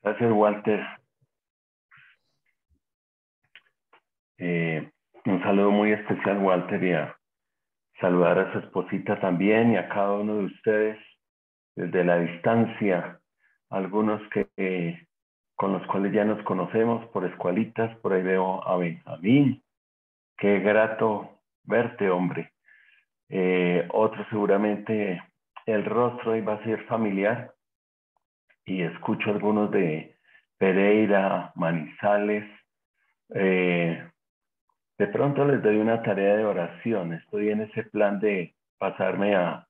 Gracias, Walter. Un saludo muy especial, Walter, y a saludar a su esposita también y a cada uno de ustedes desde la distancia. Algunos con los cuales ya nos conocemos por escuelitas, por ahí veo a Benjamín. Qué grato verte, hombre. Otro seguramente el rostro iba a ser familiar y escucho algunos de Pereira, Manizales. Eh, de pronto les doy una tarea de oración. Estoy en ese plan de pasarme a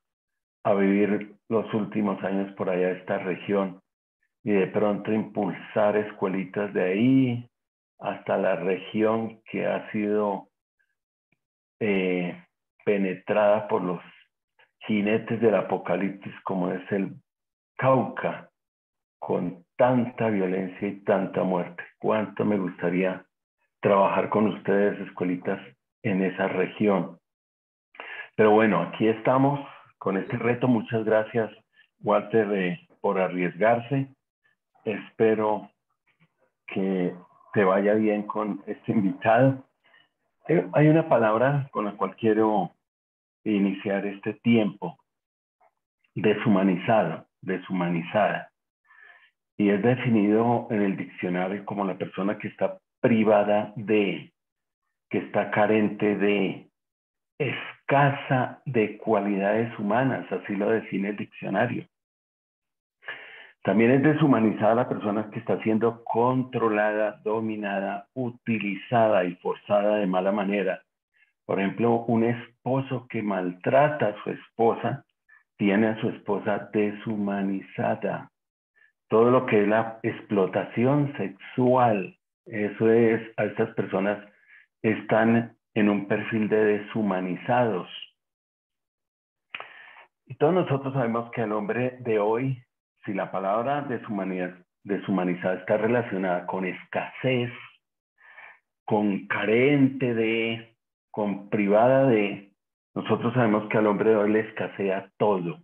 vivir los últimos años por allá de esta región y de pronto impulsar escuelitas de ahí hasta la región que ha sido eh, penetrada por los jinetes del apocalipsis como es el Cauca, con tanta violencia y tanta muerte. ¿Cuánto me gustaría trabajar con ustedes, escuelitas, en esa región? Pero bueno, aquí estamos con este reto. Muchas gracias, Walter, por arriesgarse. Espero que te vaya bien con este invitado. Hay una palabra con la cual quiero iniciar este tiempo: deshumanizado, deshumanizada. Y es definido en el diccionario como la persona que está privada de, que está carente de, escasa de cualidades humanas, así lo define el diccionario. También es deshumanizada la persona que está siendo controlada, dominada, utilizada y forzada de mala manera. Por ejemplo, un esposo que maltrata a su esposa tiene a su esposa deshumanizada. Todo lo que es la explotación sexual, eso es, a estas personas están en un perfil de deshumanizados. Y todos nosotros sabemos que el hombre de hoy, si la palabra deshumanizada está relacionada con escasez, con carente de, con privada de, nosotros sabemos que al hombre de hoy le escasea todo.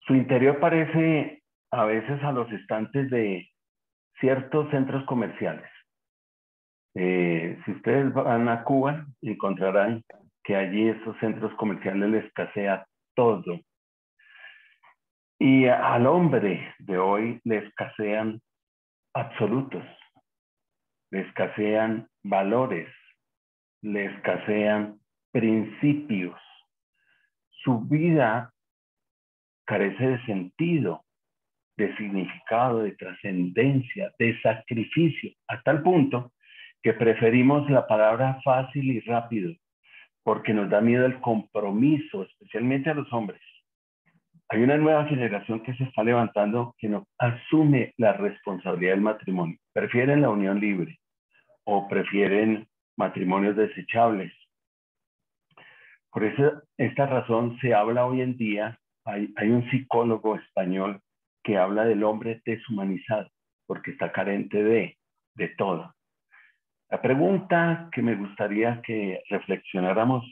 Su interior parece a veces a los estantes de ciertos centros comerciales. Si ustedes van a Cuba, encontrarán que allí esos centros comerciales le escasea todo. Y al hombre de hoy le escasean absolutos, le escasean valores, le escasean principios. Su vida carece de sentido, de significado, de trascendencia, de sacrificio, a tal punto que preferimos la palabra fácil y rápido, porque nos da miedo el compromiso, especialmente a los hombres. Hay una nueva generación que se está levantando que no asume la responsabilidad del matrimonio. Prefieren la unión libre o prefieren matrimonios desechables. Por esta razón se habla hoy en día, hay un psicólogo español que habla del hombre deshumanizado, porque está carente de todo. La pregunta que me gustaría que reflexionáramos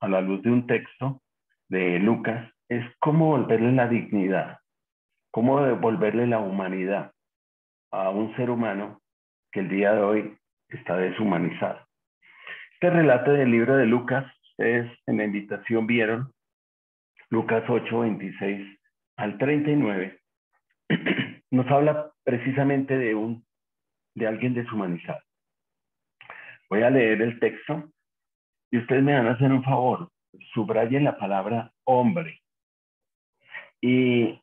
a la luz de un texto de Lucas es cómo volverle la dignidad, cómo devolverle la humanidad a un ser humano que el día de hoy está deshumanizado. Este relato del libro de Lucas, ustedes en la invitación vieron Lucas 8, 26 al 39, nos habla precisamente de alguien deshumanizado. Voy a leer el texto y ustedes me van a hacer un favor, subrayen la palabra hombre. Y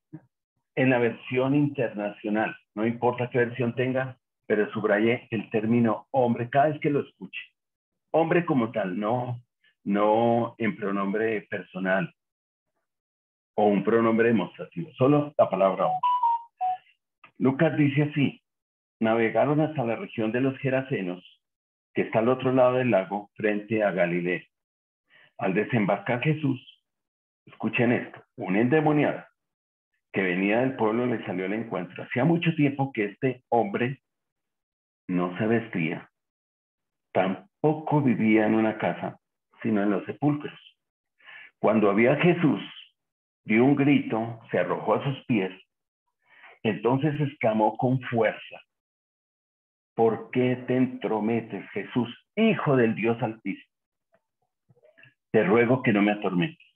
en la versión internacional, no importa qué versión tenga, pero subraye el término hombre cada vez que lo escuche. Hombre como tal, no en pronombre personal o un pronombre demostrativo, solo la palabra hombre. Lucas dice así: navegaron hasta la región de los Gerasenos, que está al otro lado del lago, frente a Galilea. Al desembarcar Jesús, escuchen esto, un endemoniado que venía del pueblo le salió al encuentro. Hacía mucho tiempo que este hombre no se vestía, tampoco vivía en una casa, sino en los sepulcros. Cuando había Jesús, dio un grito, se arrojó a sus pies Entonces exclamó con fuerza: ¿por qué te entrometes, Jesús, Hijo del Dios Altísimo? Te ruego que no me atormentes.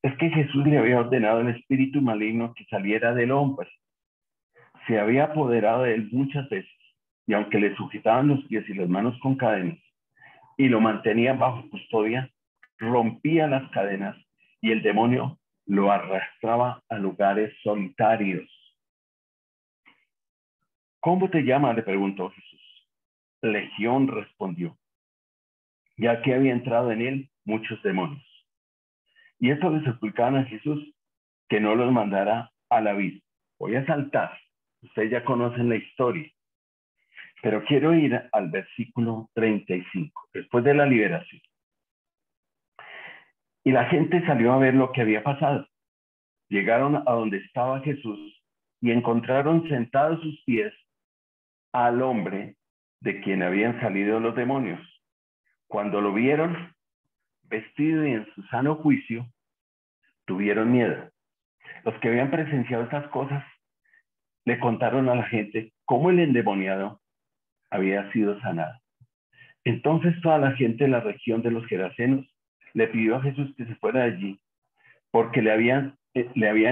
Es que Jesús le había ordenado al espíritu maligno que saliera del hombre. Se había apoderado de él muchas veces, y aunque le sujetaban los pies y las manos con cadenas y lo mantenían bajo custodia, rompía las cadenas y el demonio lo arrastraba a lugares solitarios. ¿Cómo te llamas?, le preguntó Jesús. Legión, respondió, ya que había entrado en él muchos demonios. Y esto les explicaban a Jesús que no los mandara al abismo. Voy a saltar, ustedes ya conocen la historia, pero quiero ir al versículo 35, después de la liberación. Y la gente salió a ver lo que había pasado. Llegaron a donde estaba Jesús y encontraron sentado a sus pies al hombre de quien habían salido los demonios. Cuando lo vieron, vestido y en su sano juicio, tuvieron miedo. Los que habían presenciado estas cosas le contaron a la gente cómo el endemoniado había sido sanado. Entonces toda la gente de la región de los Gerasenos le pidió a Jesús que se fuera de allí, porque le habían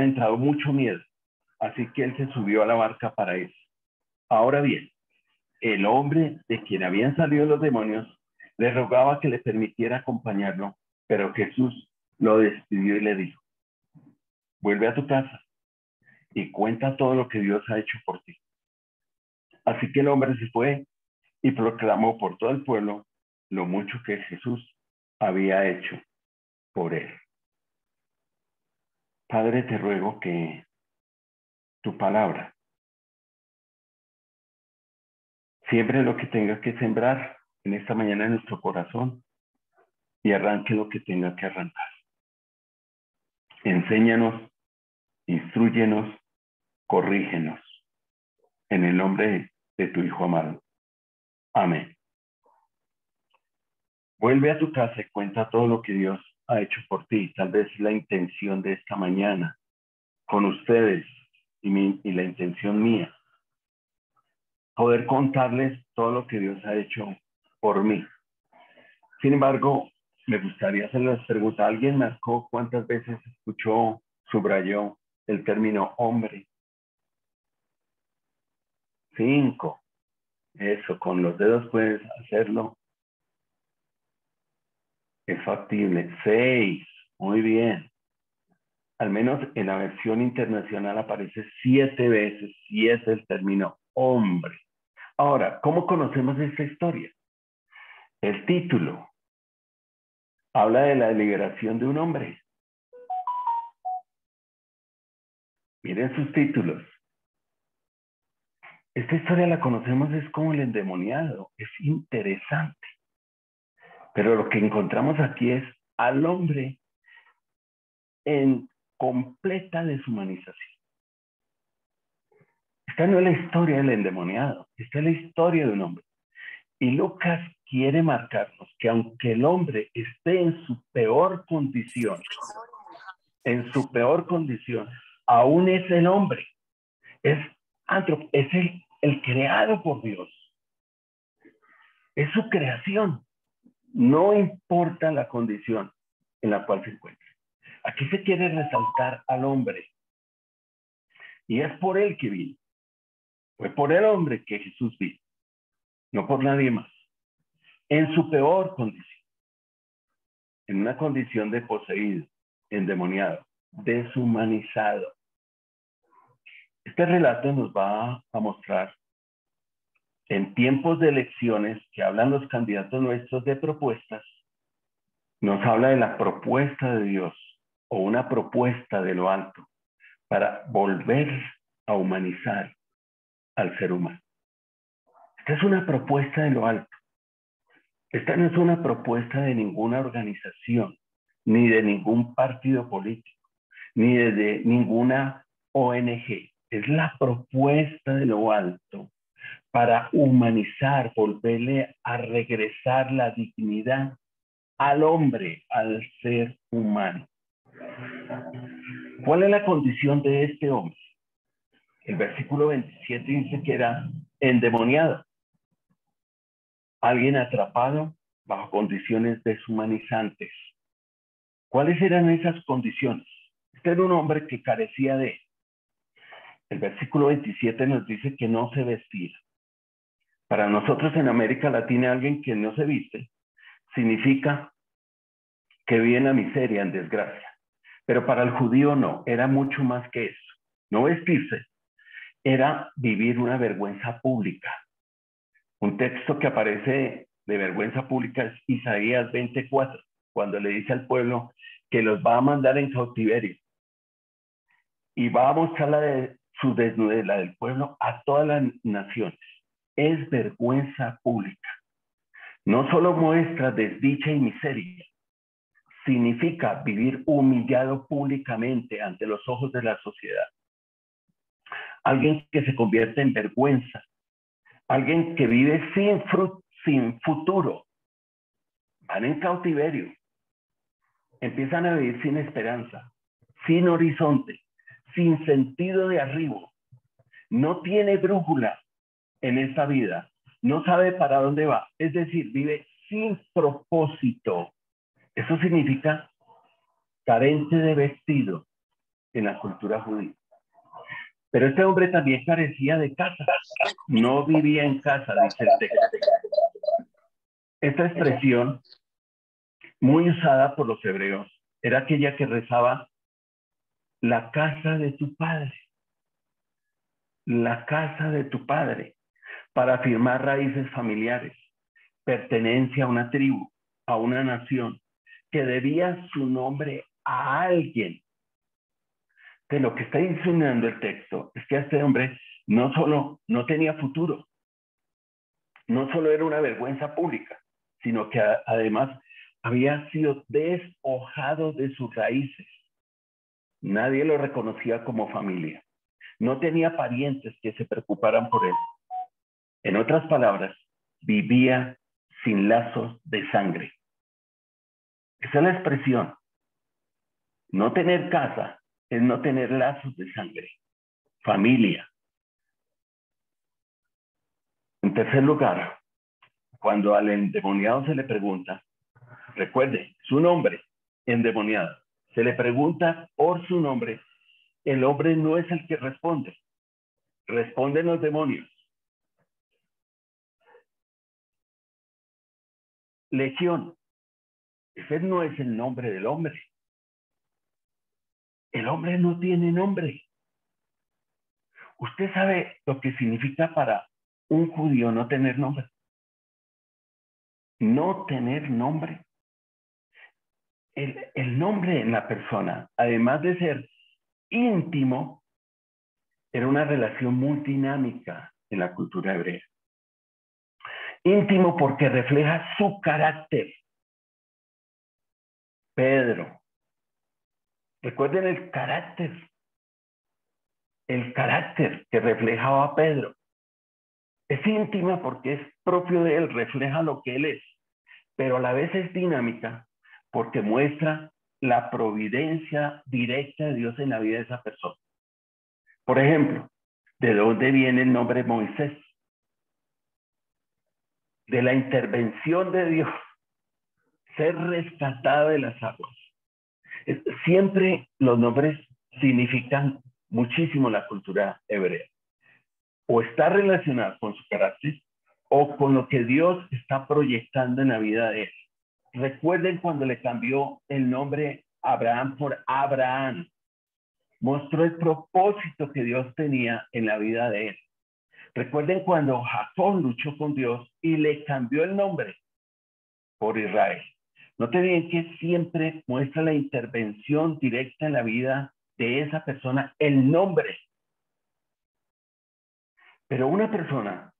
entrado mucho miedo. Así que él se subió a la barca para irse. Ahora bien, el hombre de quien habían salido los demonios le rogaba que le permitiera acompañarlo, pero Jesús lo despidió y le dijo: vuelve a tu casa y cuenta todo lo que Dios ha hecho por ti. Así que el hombre se fue y proclamó por todo el pueblo lo mucho que Jesús había hecho por él. Padre, te ruego que tu palabra siembre lo que tenga que sembrar en esta mañana en nuestro corazón y arranque lo que tenga que arrancar. Enséñanos, instrúyenos, corrígenos. En el nombre de tu Hijo amado. Amén. Vuelve a tu casa y cuenta todo lo que Dios ha hecho por ti. Tal vez la intención de esta mañana con ustedes y la intención mía, poder contarles todo lo que Dios ha hecho por mí. Sin embargo, me gustaría hacerles preguntas. ¿Alguien marcó cuántas veces escuchó, subrayó el término hombre? 5. Eso, con los dedos puedes hacerlo. Es factible. 6. Muy bien. Al menos en la versión internacional aparece 7 veces, 7 el término hombre. Ahora, ¿cómo conocemos esta historia? El título habla de la liberación de un hombre. Miren sus títulos. Esta historia la conocemos es como el endemoniado. Es interesante. Pero lo que encontramos aquí es al hombre en completa deshumanización. Esta no es la historia del endemoniado. Esta es la historia de un hombre. Y Lucas quiere marcarnos que aunque el hombre esté en su peor condición, aún es el hombre. Es el creado por Dios. Es su creación. No importa la condición en la cual se encuentra. Aquí se quiere resaltar al hombre. Y es por él que vino. Fue por el hombre que Jesús vino. No por nadie más. En su peor condición. En una condición de poseído, endemoniado, deshumanizado. Este relato nos va a mostrar en tiempos de elecciones que hablan los candidatos nuestros de propuestas, nos habla de la propuesta de Dios o una propuesta de lo alto para volver a humanizar al ser humano. Esta es una propuesta de lo alto. Esta no es una propuesta de ninguna organización, ni de ningún partido político, ni de ninguna ONG. Es la propuesta de lo alto para humanizar, volverle a regresar la dignidad al hombre, al ser humano. ¿Cuál es la condición de este hombre? El versículo 27 dice que era endemoniado, alguien atrapado bajo condiciones deshumanizantes. ¿Cuáles eran esas condiciones? Este era un hombre que carecía de. El versículo 27 nos dice que no se vestía. Para nosotros en América Latina, alguien que no se viste significa que vive en la miseria, en desgracia. Pero para el judío no, era mucho más que eso. No vestirse era vivir una vergüenza pública. Un texto que aparece de vergüenza pública es Isaías 24, cuando le dice al pueblo que los va a mandar en cautiverio y va a mostrar su desnudez, la del pueblo, a todas las naciones. Es vergüenza pública. No solo muestra desdicha y miseria, significa vivir humillado públicamente ante los ojos de la sociedad. Alguien que se convierte en vergüenza, alguien que vive sin futuro. Van en cautiverio, empiezan a vivir sin esperanza, sin horizonte, sin sentido de arribo. No tiene brújula en esta vida, no sabe para dónde va, es decir, vive sin propósito. Eso significa carente de vestido en la cultura judía. Pero este hombre también carecía de casa, no vivía en casa, dice el texto. Esta expresión, muy usada por los hebreos, era aquella que rezaba: la casa de tu padre, la casa de tu padre, para afirmar raíces familiares, pertenencia a una tribu, a una nación, que debía su nombre a alguien. De lo que está insinuando el texto es que este hombre no solo no tenía futuro, no solo era una vergüenza pública, sino que además había sido despojado de sus raíces. Nadie lo reconocía como familia. No tenía parientes que se preocuparan por él. En otras palabras, vivía sin lazos de sangre. Esa es la expresión. No tener casa es no tener lazos de sangre. Familia. En tercer lugar, cuando al endemoniado se le pregunta, recuerde, su nombre, endemoniado, se le pregunta por su nombre, el hombre no es el que responde, responden los demonios. Legión, ese no es el nombre del hombre. El hombre no tiene nombre. ¿Usted sabe lo que significa para un judío no tener nombre? No tener nombre. El nombre en la persona, además de ser íntimo, era una relación muy dinámica en la cultura hebrea. Íntimo porque refleja su carácter. Pedro. Recuerden el carácter que reflejaba Pedro. Es íntima porque es propio de él, refleja lo que él es, pero a la vez es dinámica porque muestra la providencia directa de Dios en la vida de esa persona. Por ejemplo, ¿de dónde viene el nombre Moisés? De la intervención de Dios, ser rescatado de las aguas. Siempre los nombres significan muchísimo la cultura hebrea. O está relacionado con su carácter o con lo que Dios está proyectando en la vida de él. Recuerden cuando le cambió el nombre Abraham por Abraham. Mostró el propósito que Dios tenía en la vida de él. Recuerden cuando Jacob luchó con Dios y le cambió el nombre por Israel. Noten bien que siempre muestra la intervención directa en la vida de esa persona, el nombre. Pero una persona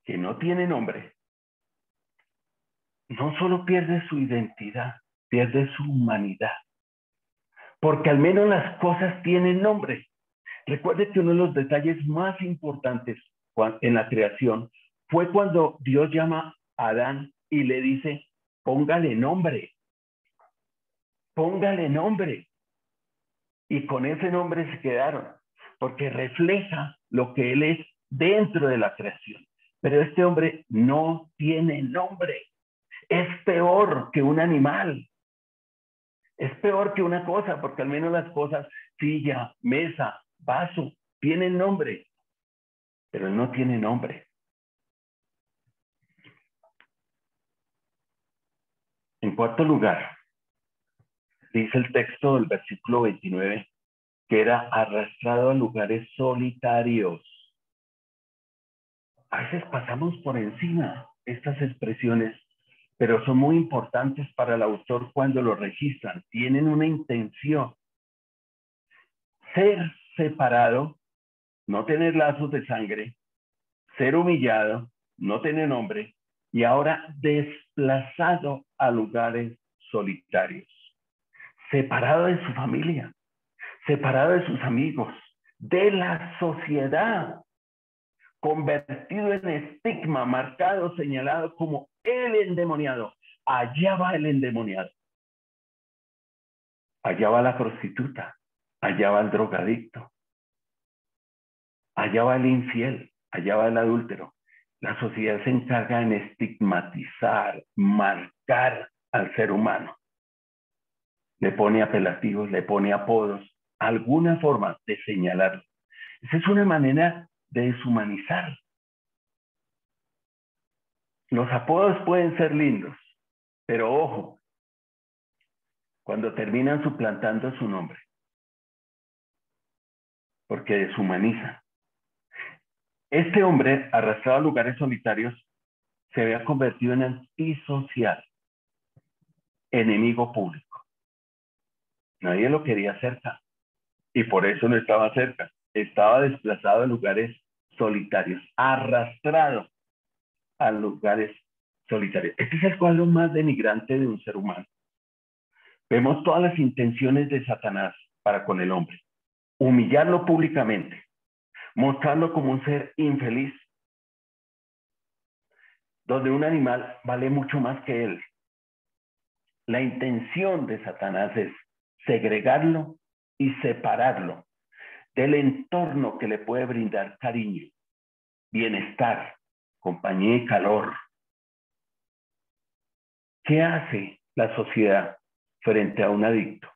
que no tiene nombre, no solo pierde su identidad, pierde su humanidad. Porque al menos las cosas tienen nombre. Recuerde que uno de los detalles más importantes en la creación fue cuando Dios llama a Adán y le dice, póngale nombre. Póngale nombre. Y con ese nombre se quedaron. porque refleja lo que él es dentro de la creación. Pero este hombre no tiene nombre. Es peor que un animal. Es peor que una cosa, porque al menos las cosas, silla, mesa, vaso, tienen nombre. Pero él no tiene nombre. En cuarto lugar, dice el texto del versículo 29, que era arrastrado a lugares solitarios. A veces pasamos por encima estas expresiones, pero son muy importantes para el autor cuando lo registran. Tienen una intención. Ser separado, no tener lazos de sangre, ser humillado, no tener nombre, y ahora desplazado a lugares solitarios, separado de su familia, separado de sus amigos, de la sociedad, convertido en estigma, marcado, señalado como el endemoniado. Allá va el endemoniado. Allá va la prostituta. Allá va el drogadicto. Allá va el infiel. Allá va el adúltero. La sociedad se encarga en estigmatizar, marcar al ser humano. Le pone apelativos, le pone apodos, alguna forma de señalarlo. Esa es una manera de deshumanizar. Los apodos pueden ser lindos, pero ojo, cuando terminan suplantando su nombre, porque deshumaniza. Este hombre, arrastrado a lugares solitarios, se había convertido en antisocial, enemigo público. Nadie lo quería cerca y por eso no estaba cerca. Estaba desplazado en lugares solitarios, arrastrado a lugares solitarios. Este es el cuadro más denigrante de un ser humano. Vemos todas las intenciones de Satanás para con el hombre. Humillarlo públicamente, mostrarlo como un ser infeliz, donde un animal vale mucho más que él. La intención de Satanás es segregarlo y separarlo del entorno que le puede brindar cariño, bienestar, compañía y calor. ¿Qué hace la sociedad frente a un adicto?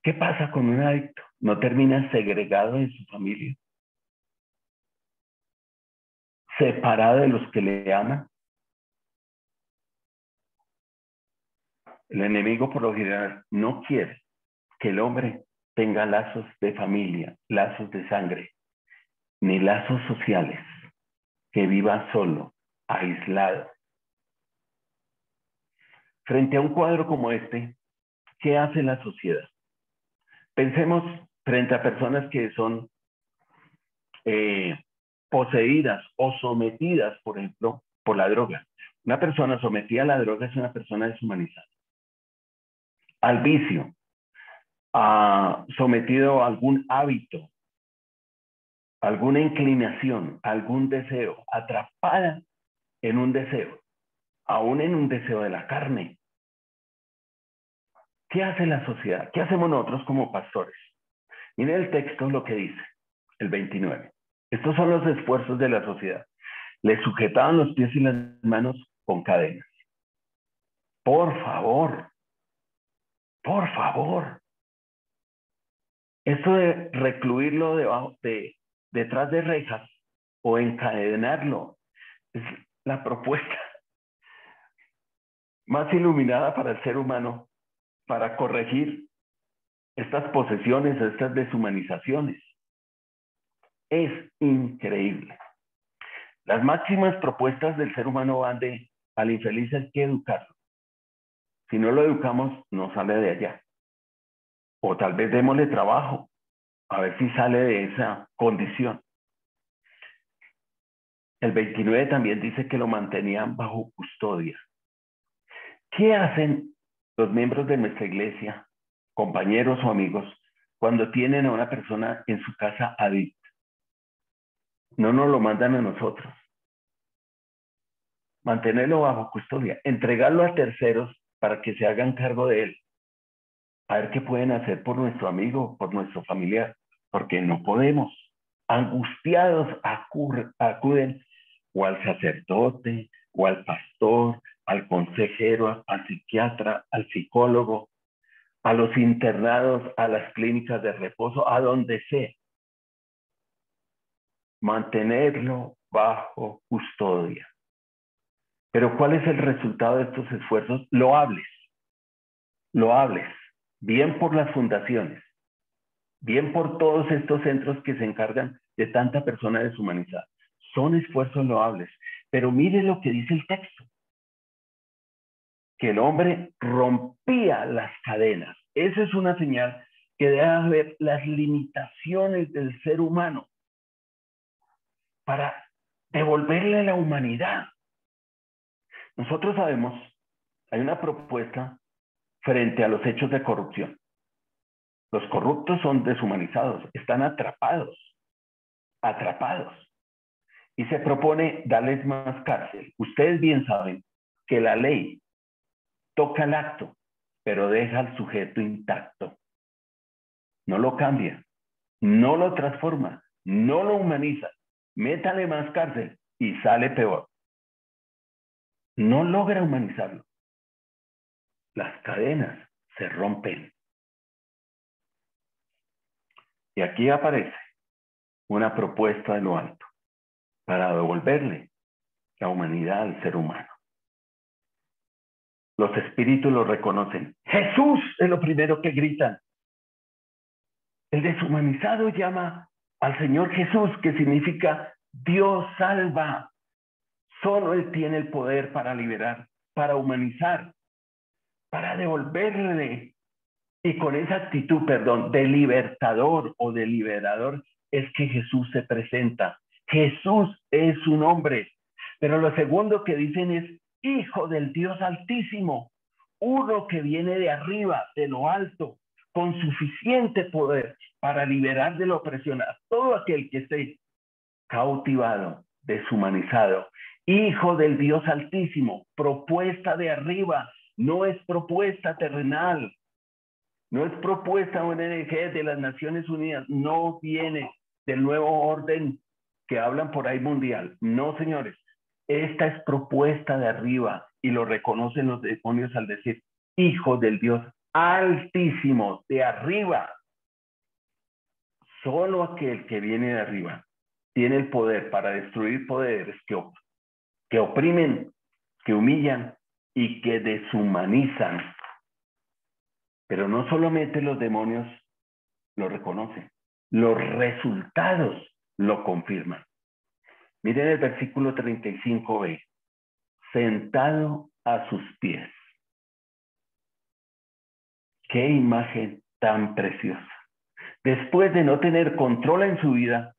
¿Qué pasa con un adicto? ¿No termina segregado en su familia? ¿Separado de los que le aman? El enemigo por lo general no quiere que el hombre tenga lazos de familia, lazos de sangre, ni lazos sociales, que viva solo, aislado. Frente a un cuadro como este, ¿qué hace la sociedad? Pensemos frente a personas que son poseídas o sometidas, por ejemplo, por la droga. Una persona sometida a la droga es una persona deshumanizada. Al vicio, sometido a algún hábito, alguna inclinación, algún deseo, atrapada en un deseo, aún en un deseo de la carne. ¿Qué hace la sociedad? ¿Qué hacemos nosotros como pastores? Miren el texto lo que dice, el 29. Estos son los esfuerzos de la sociedad. Le sujetaban los pies y las manos con cadenas. Por favor, por favor. Esto de recluirlo detrás de rejas o encadenarlo es la propuesta más iluminada para el ser humano para corregir estas posesiones, estas deshumanizaciones. Es increíble. Las máximas propuestas del ser humano van de al infeliz hay que educarlo. Si no lo educamos, no sale de allá. O tal vez démosle trabajo, a ver si sale de esa condición. El 29 también dice que lo mantenían bajo custodia. ¿Qué hacen los miembros de nuestra iglesia, compañeros o amigos, cuando tienen a una persona en su casa adicta? No nos lo mandan a nosotros. Mantenerlo bajo custodia, entregarlo a terceros para que se hagan cargo de él. A ver qué pueden hacer por nuestro amigo, por nuestro familiar. porque no podemos. Angustiados acuden o al sacerdote, o al pastor, al consejero, al psiquiatra, al psicólogo, a los internados, a las clínicas de reposo, a donde sea. Mantenerlo bajo custodia. Pero ¿cuál es el resultado de estos esfuerzos? Loables. Loables. Bien por las fundaciones, bien por todos estos centros que se encargan de tanta persona deshumanizada. Son esfuerzos loables. Pero mire lo que dice el texto. Que el hombre rompía las cadenas. Esa es una señal que deja ver las limitaciones del ser humano para devolverle la humanidad. Nosotros sabemos, hay una propuesta frente a los hechos de corrupción. Los corruptos son deshumanizados, están atrapados. Y se propone darles más cárcel. Ustedes bien saben que la ley toca el acto, pero deja al sujeto intacto. No lo cambia, no lo transforma, no lo humaniza. Métale más cárcel y sale peor. No logra humanizarlo. Las cadenas se rompen. Y aquí aparece una propuesta de lo alto para devolverle la humanidad al ser humano. Los espíritus lo reconocen. Jesús es lo primero que gritan. El deshumanizado llama al Señor Jesús, que significa Dios salva. Solo Él tiene el poder para liberar, para humanizar, para devolverle. Y con esa actitud, de libertador o de liberador, es que Jesús se presenta. Jesús es su nombre. Pero lo segundo que dicen es Hijo del Dios Altísimo, uno que viene de arriba, de lo alto, con suficiente poder para liberar de la opresión a todo aquel que esté cautivado, deshumanizado. Hijo del Dios Altísimo, propuesta de arriba, no es propuesta terrenal, no es propuesta ONG de las Naciones Unidas, no viene del nuevo orden que hablan por ahí mundial. No, señores, esta es propuesta de arriba y lo reconocen los demonios al decir Hijo del Dios Altísimo, de arriba. Solo aquel que viene de arriba tiene el poder para destruir poderes que oprimen, que humillan y que deshumanizan. Pero no solamente los demonios lo reconocen, los resultados lo confirman. Miren el versículo 35b. Sentado a sus pies. Qué imagen tan preciosa. Después de no tener control en su vida,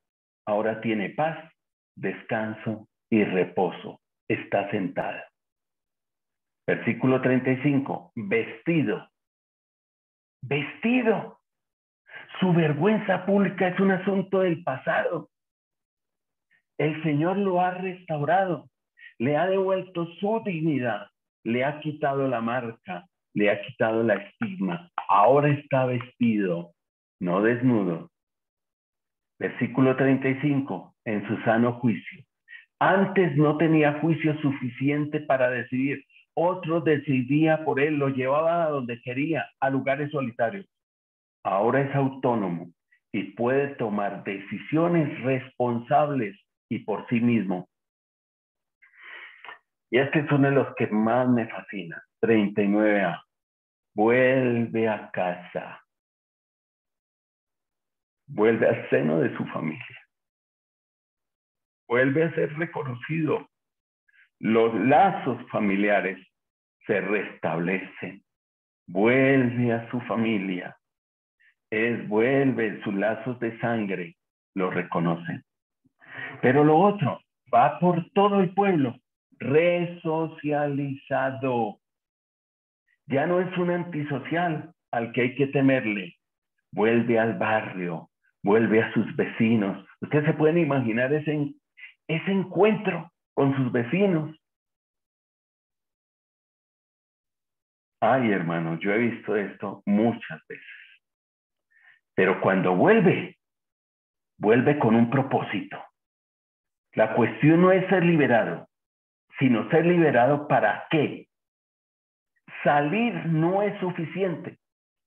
ahora tiene paz, descanso y reposo. Está sentada. Versículo 35. Vestido. Vestido. Su vergüenza pública es un asunto del pasado. El Señor lo ha restaurado. Le ha devuelto su dignidad. Le ha quitado la marca. Le ha quitado la estigma. Ahora está vestido, no desnudo. Versículo 35. En su sano juicio. Antes no tenía juicio suficiente para decidir. Otro decidía por él, lo llevaba a donde quería, a lugares solitarios. Ahora es autónomo y puede tomar decisiones responsables y por sí mismo. Y este es uno de los que más me fascina. 39a. Vuelve a casa. Vuelve al seno de su familia. Vuelve a ser reconocido. Los lazos familiares se restablecen. Vuelve a su familia. Vuelve, sus lazos de sangre lo reconocen. Pero lo otro, va por todo el pueblo, resocializado. Ya no es un antisocial al que hay que temerle. Vuelve al barrio, vuelve a sus vecinos. Ustedes se pueden imaginar ese encuentro con sus vecinos. Ay, hermano, yo he visto esto muchas veces. Pero cuando vuelve, vuelve con un propósito. La cuestión no es ser liberado, sino ser liberado ¿para qué? Salir no es suficiente.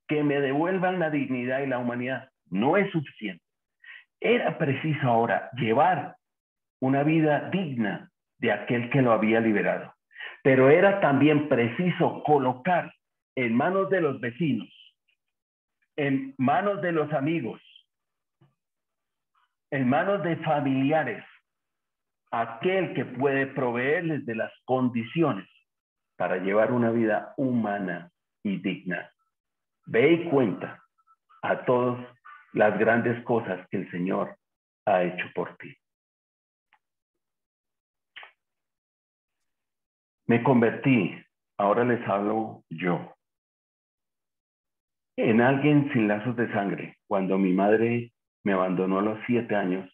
Que me devuelvan la dignidad y la humanidad no es suficiente. Era preciso ahora llevar una vida digna de aquel que lo había liberado. Pero era también preciso colocar en manos de los vecinos, en manos de los amigos, en manos de familiares, aquel que puede proveerles de las condiciones para llevar una vida humana y digna. Ve y cuenta a todos las grandes cosas que el Señor ha hecho por ti. Me convertí, ahora les hablo yo, en alguien sin lazos de sangre cuando mi madre me abandonó a los 7 años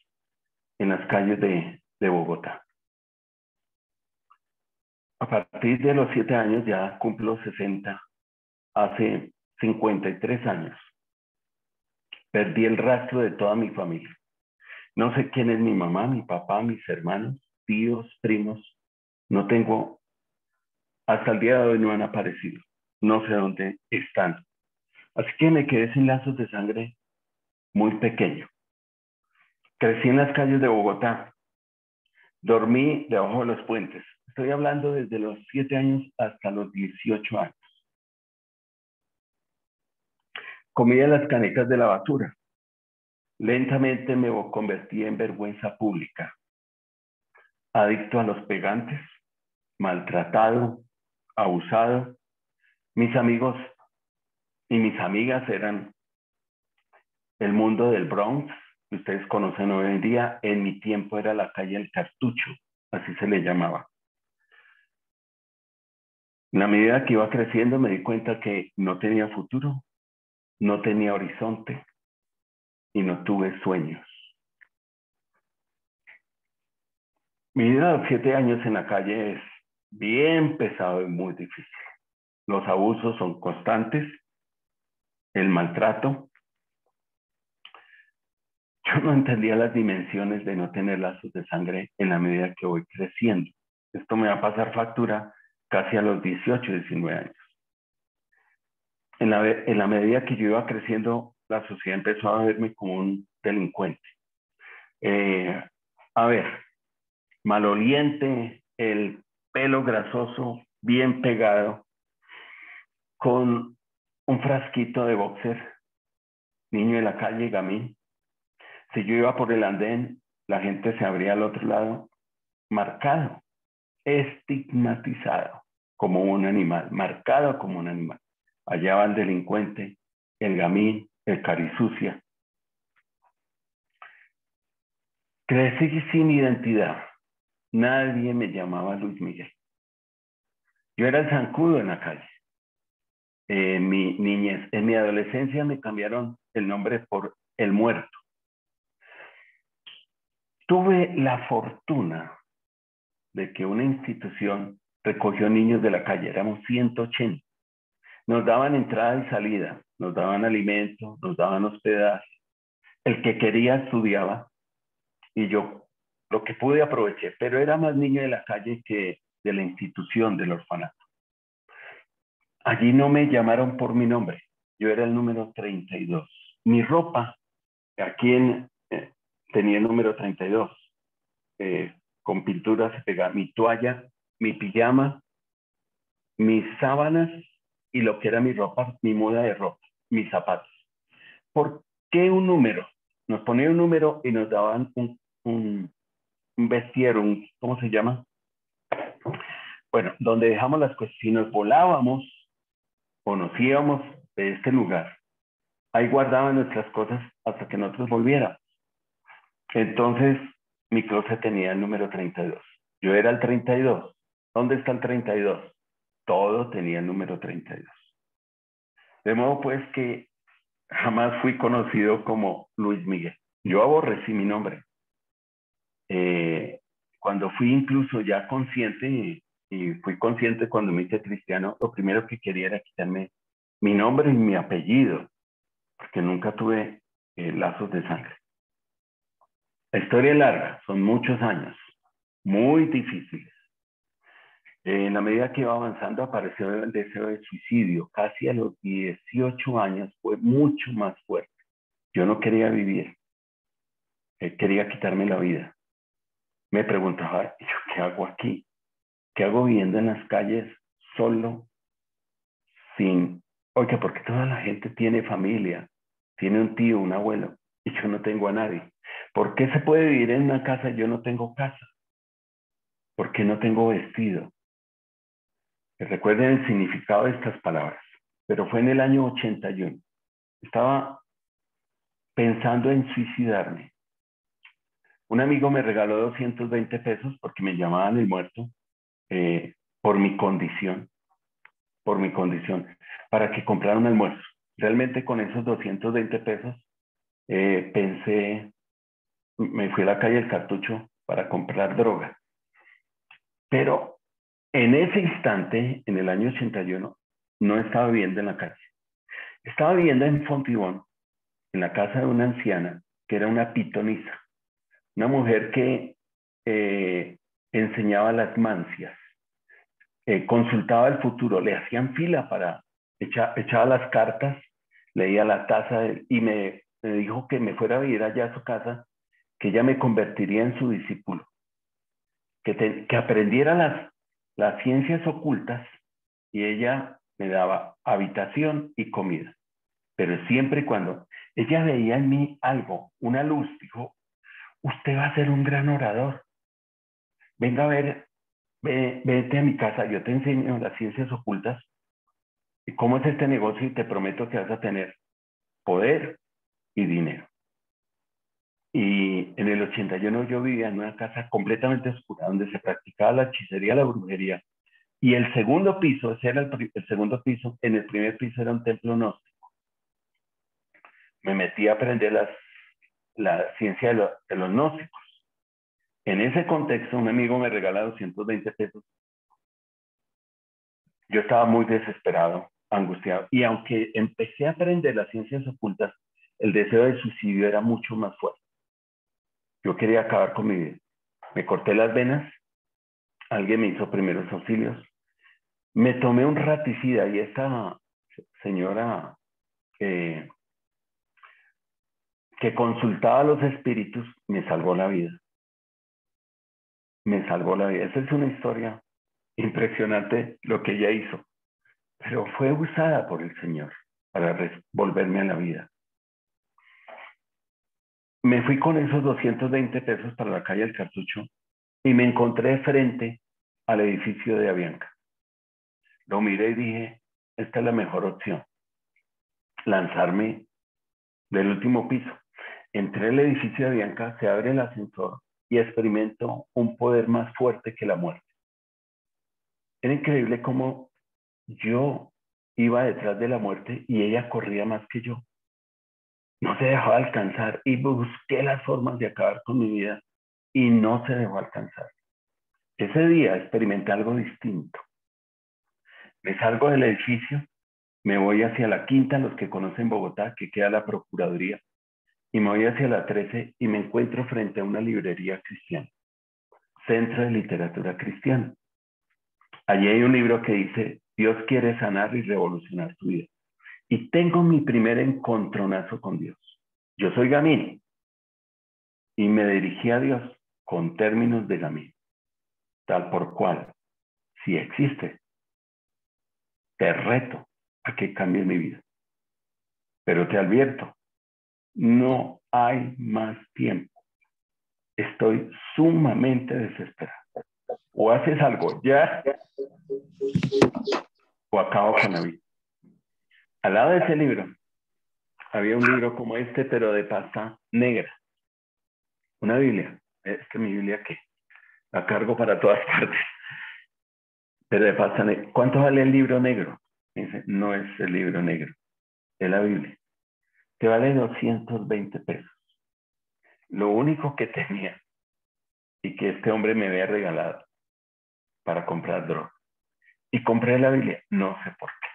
en las calles de Bogotá. A partir de los 7 años ya cumplo 60, hace 53 años. Perdí el rastro de toda mi familia. No sé quién es mi mamá, mi papá, mis hermanos, tíos, primos. No tengo, hasta el día de hoy no han aparecido. No sé dónde están. Así que me quedé sin lazos de sangre muy pequeño. Crecí en las calles de Bogotá. Dormí debajo de los puentes. Estoy hablando desde los 7 años hasta los 18 años. Comía las canecas de la basura. Lentamente me convertí en vergüenza pública. Adicto a los pegantes, maltratado, abusado. Mis amigos y mis amigas eran el mundo del Bronx, que ustedes conocen hoy en día. En mi tiempo era la calle El Cartucho, así se le llamaba. En la medida que iba creciendo me di cuenta que no tenía futuro, no tenía horizonte y no tuve sueños. Mi vida a los 7 años en la calle es bien pesado y muy difícil. Los abusos son constantes, el maltrato. Yo no entendía las dimensiones de no tener lazos de sangre en la medida que voy creciendo. Esto me va a pasar factura casi a los 18, 19 años. En la medida que yo iba creciendo, la sociedad empezó a verme como un delincuente. A ver, maloliente, el pelo grasoso, bien pegado, con un frasquito de boxer, niño de la calle, gamín. Si yo iba por el andén, la gente se abría al otro lado, marcado, estigmatizado como un animal, marcado como un animal. Allá va el delincuente, el gamín, el carisucia. Crecí sin identidad. Nadie me llamaba Luis Miguel. Yo era el zancudo en la calle. En mi niñez, en mi adolescencia me cambiaron el nombre por el muerto. Tuve la fortuna de que una institución recogió niños de la calle, éramos 180. Nos daban entrada y salida, nos daban alimento, nos daban hospedaje. El que quería estudiaba y yo lo que pude aproveché, pero era más niño de la calle que de la institución del orfanato. Allí no me llamaron por mi nombre, yo era el número 32. Mi ropa, aquí tenía el número 32, con pintura se pegaba mi toalla, mi pijama, mis sábanas y lo que era mi ropa, mi muda de ropa, mis zapatos. ¿Por qué un número? Nos ponían un número y nos daban un vestiero, ¿cómo se llama? Bueno, donde dejamos las cosas, si nos volábamos o nos íbamos de este lugar, ahí guardaban nuestras cosas hasta que nosotros volviéramos. Entonces, mi closet tenía el número 32. Yo era el 32. ¿Dónde está el 32? Todo tenía el número 32. De modo pues que jamás fui conocido como Luis Miguel. Yo aborrecí mi nombre. Cuando fui incluso ya consciente, y fui consciente cuando me hice cristiano, lo primero que quería era quitarme mi nombre y mi apellido, porque nunca tuve lazos de sangre. La historia es larga, son muchos años, muy difíciles. En la medida que iba avanzando apareció el deseo de suicidio. Casi a los 18 años fue mucho más fuerte. Yo no quería vivir, quería quitarme la vida. Me preguntaba, ¿yo qué hago aquí? ¿Qué hago viviendo en las calles solo, sin... Oiga, porque toda la gente tiene familia, tiene un tío, un abuelo, y yo no tengo a nadie? ¿Por qué se puede vivir en una casa y yo no tengo casa? ¿Por qué no tengo vestido? Recuerden el significado de estas palabras. Pero fue en el año 81. Estaba pensando en suicidarme. Un amigo me regaló 220 pesos porque me llamaban el muerto eh, por mi condición, por mi condición, para que comprara un almuerzo. Realmente con esos 220 pesos pensé, me fui a la calle del Cartucho para comprar droga. Pero en ese instante, en el año 81, no estaba viviendo en la calle. Estaba viviendo en Fontibón, en la casa de una anciana que era una pitonisa, una mujer que enseñaba las mancias, consultaba el futuro, le hacían fila para, echaba las cartas, leía la taza y me dijo que me fuera a vivir allá a su casa, que ella me convertiría en su discípulo, que aprendiera las ciencias ocultas y ella me daba habitación y comida. Pero siempre y cuando ella veía en mí algo, una luz, dijo, usted va a ser un gran orador. Venga a ver, vete a mi casa, yo te enseño las ciencias ocultas y cómo es este negocio y te prometo que vas a tener poder y dinero. Y en el 81 yo vivía en una casa completamente oscura donde se practicaba la hechicería, la brujería. Y el segundo piso, ese era el segundo piso, en el primer piso era un templo gnóstico. Me metí a aprender la ciencia de los gnósticos. En ese contexto, un amigo me regala 220 pesos. Yo estaba muy desesperado, angustiado. Y aunque empecé a aprender las ciencias ocultas, el deseo de suicidio era mucho más fuerte. Yo quería acabar con mi vida. Me corté las venas, alguien me hizo primeros auxilios, me tomé un raticida y esta señora que consultaba a los espíritus me salvó la vida. Me salvó la vida. Esa es una historia impresionante lo que ella hizo, pero fue usada por el Señor para volverme a la vida. Me fui con esos 220 pesos para la calle del Cartucho y me encontré frente al edificio de Avianca. Lo miré y dije, esta es la mejor opción, lanzarme del último piso. Entré al edificio de Avianca, se abre el ascensor y experimento un poder más fuerte que la muerte. Era increíble cómo yo iba detrás de la muerte y ella corría más que yo. No se dejaba alcanzar y busqué las formas de acabar con mi vida y no se dejó alcanzar. Ese día experimenté algo distinto. Me salgo del edificio, me voy hacia la Quinta, los que conocen Bogotá, que queda la Procuraduría, y me voy hacia la 13 y me encuentro frente a una librería cristiana, Centro de Literatura Cristiana. Allí hay un libro que dice, Dios quiere sanar y revolucionar tu vida. Y tengo mi primer encontronazo con Dios. Yo soy gamín y me dirigí a Dios con términos de gamín, tal por cual, si existe, te reto a que cambies mi vida. Pero te advierto, no hay más tiempo. Estoy sumamente desesperado. O haces algo ya o acabo con la vida. Al lado de ese libro había un libro como este, pero de pasta negra. Una Biblia. Es que mi Biblia, ¿qué? La cargo para todas partes. Pero de pasta negra. ¿Cuánto vale el libro negro? Dice, no es el libro negro, es la Biblia. Te vale 220 pesos. Lo único que tenía y que este hombre me había regalado para comprar droga. Y compré la Biblia. No sé por qué.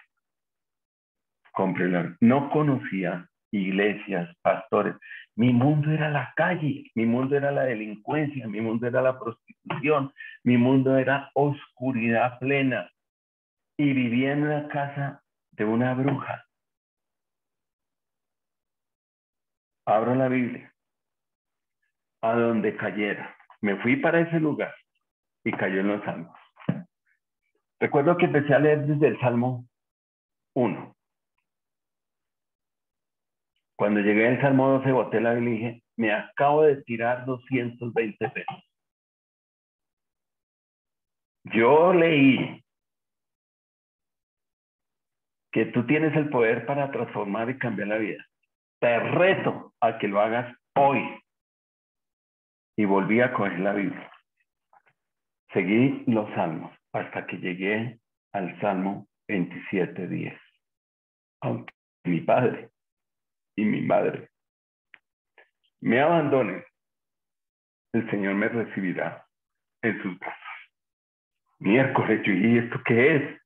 Compré la Biblia. No conocía iglesias, pastores. Mi mundo era la calle, mi mundo era la delincuencia, mi mundo era la prostitución, mi mundo era oscuridad plena. Y vivía en una casa de una bruja. Abro la Biblia, a donde cayera. Me fui para ese lugar y cayó en los salmos. Recuerdo que empecé a leer desde el Salmo 1. Cuando llegué al Salmo 12, boté la Biblia y dije, me acabo de tirar 220 pesos. Yo leí que tú tienes el poder para transformar y cambiar la vida. Te reto a que lo hagas hoy. Y volví a coger la Biblia. Seguí los salmos hasta que llegué al Salmo 27:10. Aunque mi padre y mi madre me abandonen, el Señor me recibirá en sus brazos. Miércoles, ¿y esto qué es?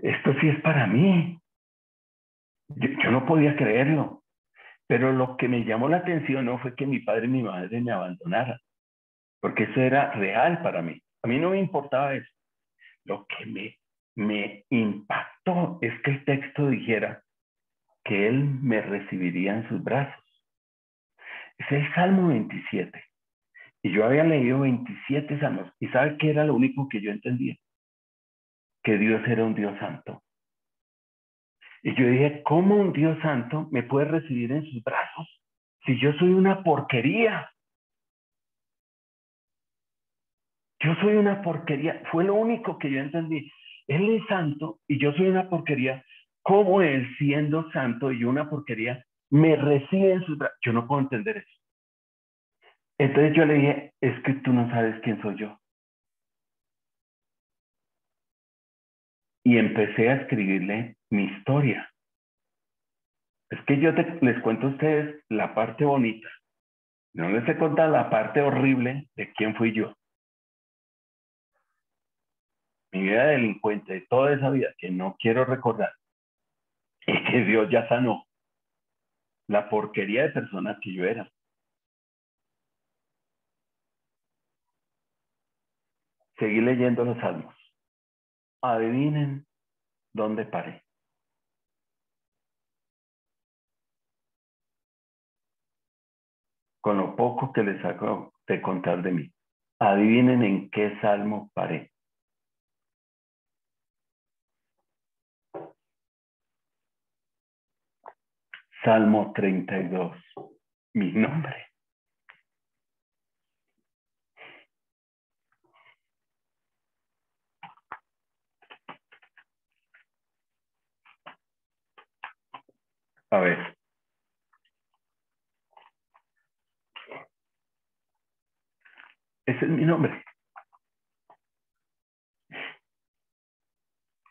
Esto sí es para mí. Yo no podía creerlo. Pero lo que me llamó la atención no fue que mi padre y mi madre me abandonaran, porque eso era real para mí. A mí no me importaba eso. Lo que me impactó es que el texto dijera que Él me recibiría en sus brazos. Es el Salmo 27. Y yo había leído 27 salmos. ¿Y sabe qué era lo único que yo entendía? Que Dios era un Dios santo. Y yo dije, ¿cómo un Dios santo me puede recibir en sus brazos si yo soy una porquería? Yo soy una porquería. Fue lo único que yo entendí. Él es santo y yo soy una porquería. ¿Cómo Él, siendo santo y yo una porquería, me recibe en sus brazos? Yo no puedo entender eso. Entonces yo le dije, es que tú no sabes quién soy yo. Y empecé a escribirle mi historia. Es que yo les cuento a ustedes la parte bonita. No les he contado la parte horrible de quién fui yo. Mi vida de delincuente, de toda esa vida que no quiero recordar. Y que Dios ya sanó la porquería de personas que yo era. Seguí leyendo los salmos. Adivinen dónde paré. Con lo poco que les hago de contar de mí. Adivinen en qué salmo paré. Salmo 32. Mi nombre. A ver. Ese es mi nombre.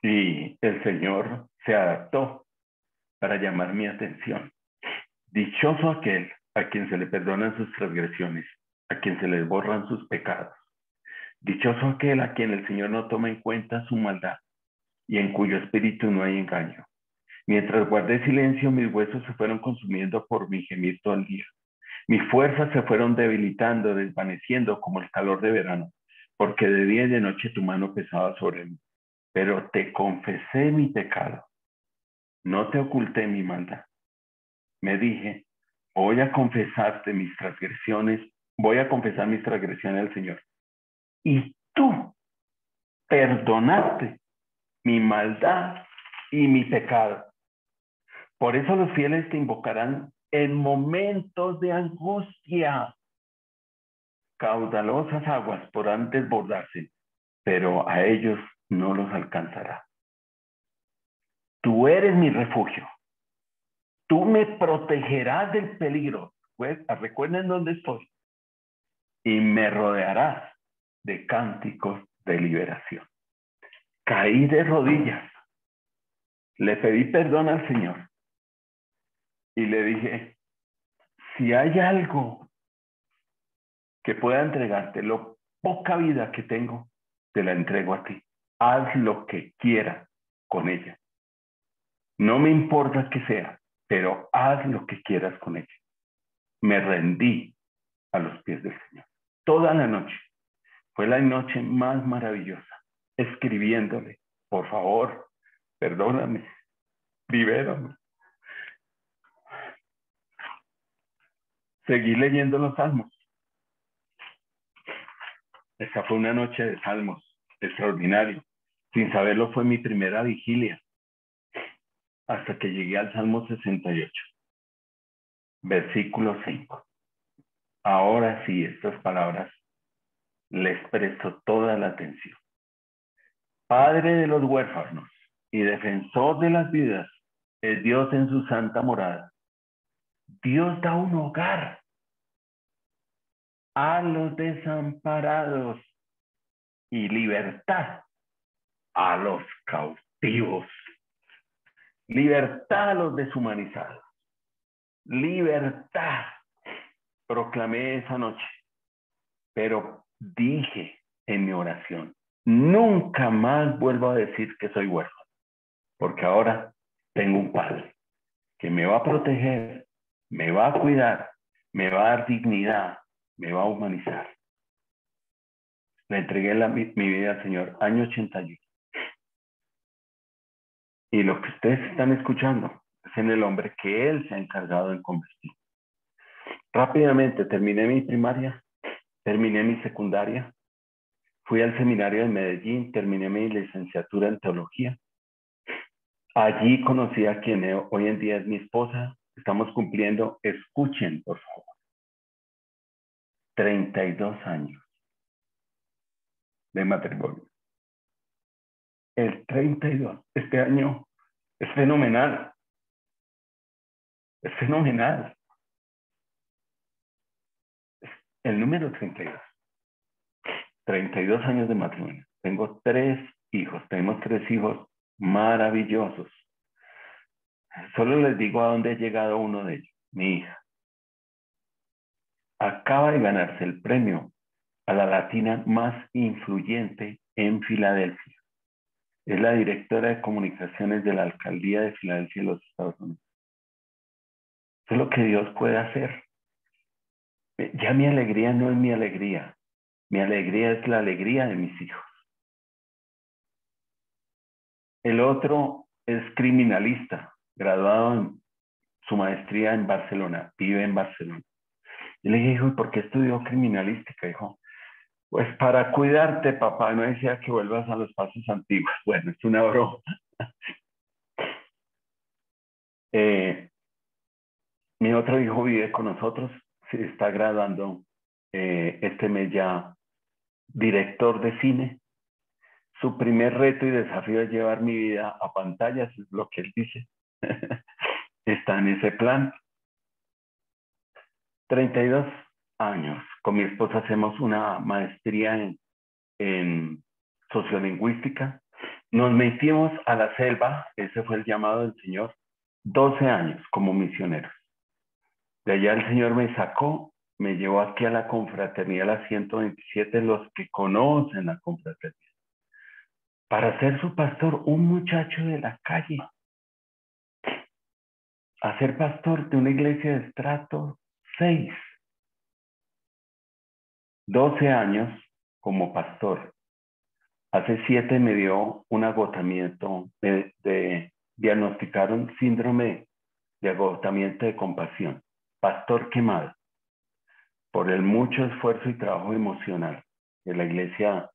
Y el Señor se adaptó para llamar mi atención. Dichoso aquel a quien se le perdonan sus transgresiones, a quien se les borran sus pecados. Dichoso aquel a quien el Señor no toma en cuenta su maldad y en cuyo espíritu no hay engaño. Mientras guardé silencio, mis huesos se fueron consumiendo por mi gemir todo el día. Mis fuerzas se fueron debilitando, desvaneciendo como el calor de verano, porque de día y de noche tu mano pesaba sobre mí. Pero te confesé mi pecado, no te oculté mi maldad. Me dije, voy a confesarte mis transgresiones, voy a confesar mis transgresiones al Señor. Y tú perdonaste mi maldad y mi pecado. Por eso los fieles te invocarán en momentos de angustia. Caudalosas aguas podrán desbordarse, pero a ellos no los alcanzará. Tú eres mi refugio. Tú me protegerás del peligro. Pues, recuerden dónde estoy. Y me rodearás de cánticos de liberación. Caí de rodillas. Le pedí perdón al Señor. Y le dije, si hay algo que pueda entregarte, lo poca vida que tengo, te la entrego a ti. Haz lo que quieras con ella. No me importa que sea, pero haz lo que quieras con ella. Me rendí a los pies del Señor. Toda la noche. Fue la noche más maravillosa, escribiéndole, por favor, perdóname, libérame. Seguí leyendo los salmos. Esta fue una noche de salmos, extraordinario. Sin saberlo fue mi primera vigilia, hasta que llegué al Salmo 68, versículo 5. Ahora sí, estas palabras les presto toda la atención. Padre de los huérfanos y defensor de las vidas, es Dios en su santa morada. Dios da un hogar a los desamparados y libertad a los cautivos. Libertad a los deshumanizados. Libertad. Proclamé esa noche, pero dije en mi oración, nunca más vuelvo a decir que soy huérfano, porque ahora tengo un padre que me va a proteger, me va a cuidar, me va a dar dignidad, me va a humanizar. Le entregué mi vida al Señor, año 81. Y lo que ustedes están escuchando es en el hombre que Él se ha encargado de convertir. Rápidamente terminé mi primaria, terminé mi secundaria, fui al seminario de Medellín, terminé mi licenciatura en teología. Allí conocí a quien hoy en día es mi esposa. Estamos cumpliendo, escuchen por favor, 32 años de matrimonio. El 32, este año es fenomenal. Es fenomenal. El número 32. 32 años de matrimonio. Tengo 3 hijos. Tenemos 3 hijos maravillosos. Solo les digo a dónde ha llegado uno de ellos. Mi hija. Acaba de ganarse el premio a la latina más influyente en Filadelfia. Es la directora de comunicaciones de la alcaldía de Filadelfia de los Estados Unidos. Eso es lo que Dios puede hacer. Ya mi alegría no es mi alegría. Mi alegría es la alegría de mis hijos. El otro es criminalista, graduado en su maestría en Barcelona, vive en Barcelona. Y le dije, hijo, ¿por qué estudió criminalística? Dijo, pues para cuidarte, papá, no decía que vuelvas a los pasos antiguos. Bueno, es una broma. Mi otro hijo vive con nosotros, se está graduando este mes ya director de cine. Su primer reto y desafío es llevar mi vida a pantallas, es lo que él dice. Está en ese plan. 32 años. Con mi esposa hacemos una maestría en sociolingüística. Nos metimos a la selva, ese fue el llamado del Señor, 12 años como misioneros. De allá el Señor me sacó, me llevó aquí a la confraternidad, la 127, los que conocen la confraternidad, para ser su pastor, un muchacho de la calle, a ser pastor de una iglesia de estrato 6. 12 años como pastor. Hace 7 me dio un agotamiento, diagnosticaron síndrome de agotamiento de compasión. Pastor quemado por el mucho esfuerzo y trabajo emocional que la iglesia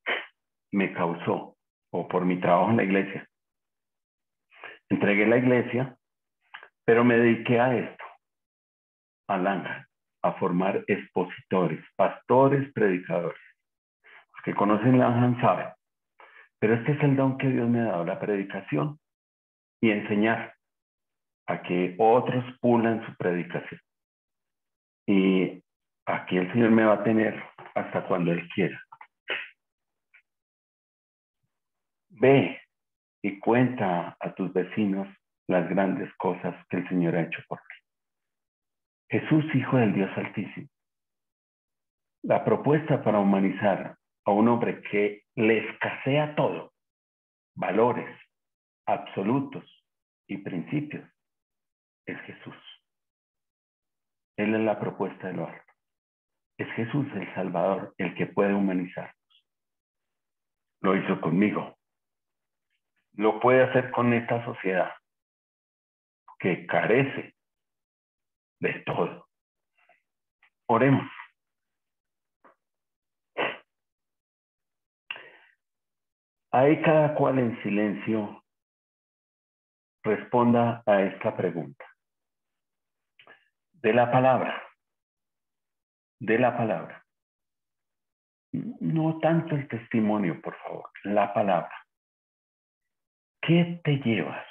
me causó, o por mi trabajo en la iglesia. Entregué la iglesia, pero me dediqué a esto, a Langham, a formar expositores, pastores, predicadores. Los que conocen Langham saben. Pero este es el don que Dios me ha dado, la predicación y enseñar a que otros pulan su predicación. Y aquí el Señor me va a tener hasta cuando Él quiera. Ve y cuenta a tus vecinos las grandes cosas que el Señor ha hecho por ti. Jesús, Hijo del Dios Altísimo. La propuesta para humanizar a un hombre que le escasea todo, valores absolutos y principios, es Jesús. Él es la propuesta de lo alto. Es Jesús el Salvador, el que puede humanizarnos. Lo hizo conmigo. Lo puede hacer con esta sociedad que carece de todo. Oremos. Ahí cada cual en silencio responda a esta pregunta. De la palabra. No tanto el testimonio, por favor, la palabra. ¿Qué te llevas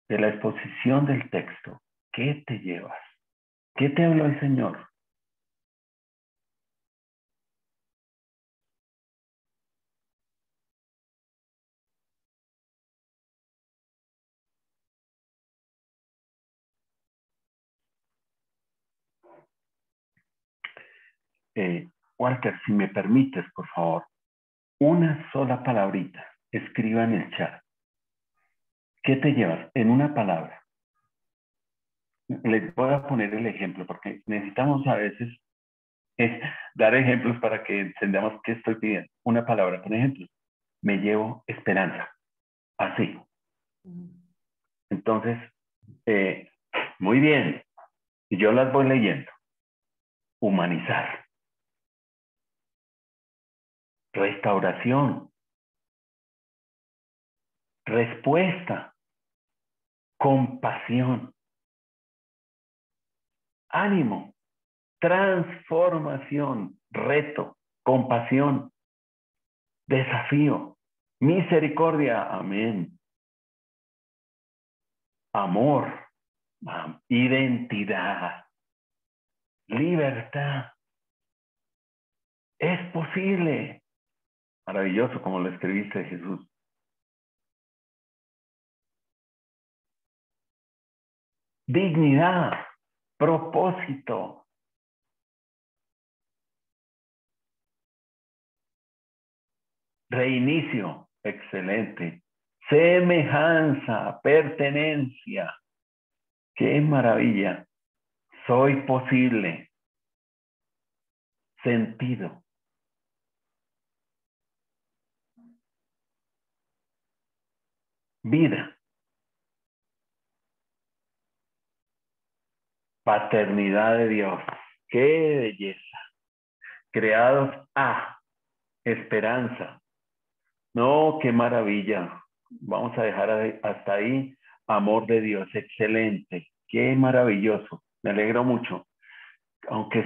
de la exposición del texto? ¿Qué te llevas? ¿Qué te habló el Señor? Walter, si me permites, por favor, una sola palabrita. Escriba en el chat. ¿Qué te llevas? En una palabra. Les voy a poner el ejemplo porque necesitamos a veces dar ejemplos para que entendamos qué estoy pidiendo. Una palabra, por ejemplo, me llevo esperanza. Así. Entonces, muy bien. Y yo las voy leyendo. Humanizar. Restauración. Respuesta. Compasión. Ánimo. Transformación. Reto. Compasión. Desafío. Misericordia. Amén. Amor. Identidad. Libertad. Es posible. Maravilloso como lo escribiste, Jesús. Dignidad. Propósito. Reinicio. Excelente. Semejanza. Pertenencia. ¡Qué maravilla! Soy posible. Sentido. Vida. Paternidad de Dios. ¡Qué belleza! Creados a esperanza. No, qué maravilla. Vamos a dejar hasta ahí. Amor de Dios. Excelente. Qué maravilloso. Me alegro mucho. Aunque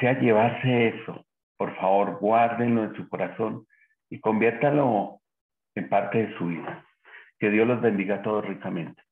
sea llevarse eso, por favor, guárdenlo en su corazón y conviértalo en parte de su vida. Que Dios los bendiga a todos ricamente.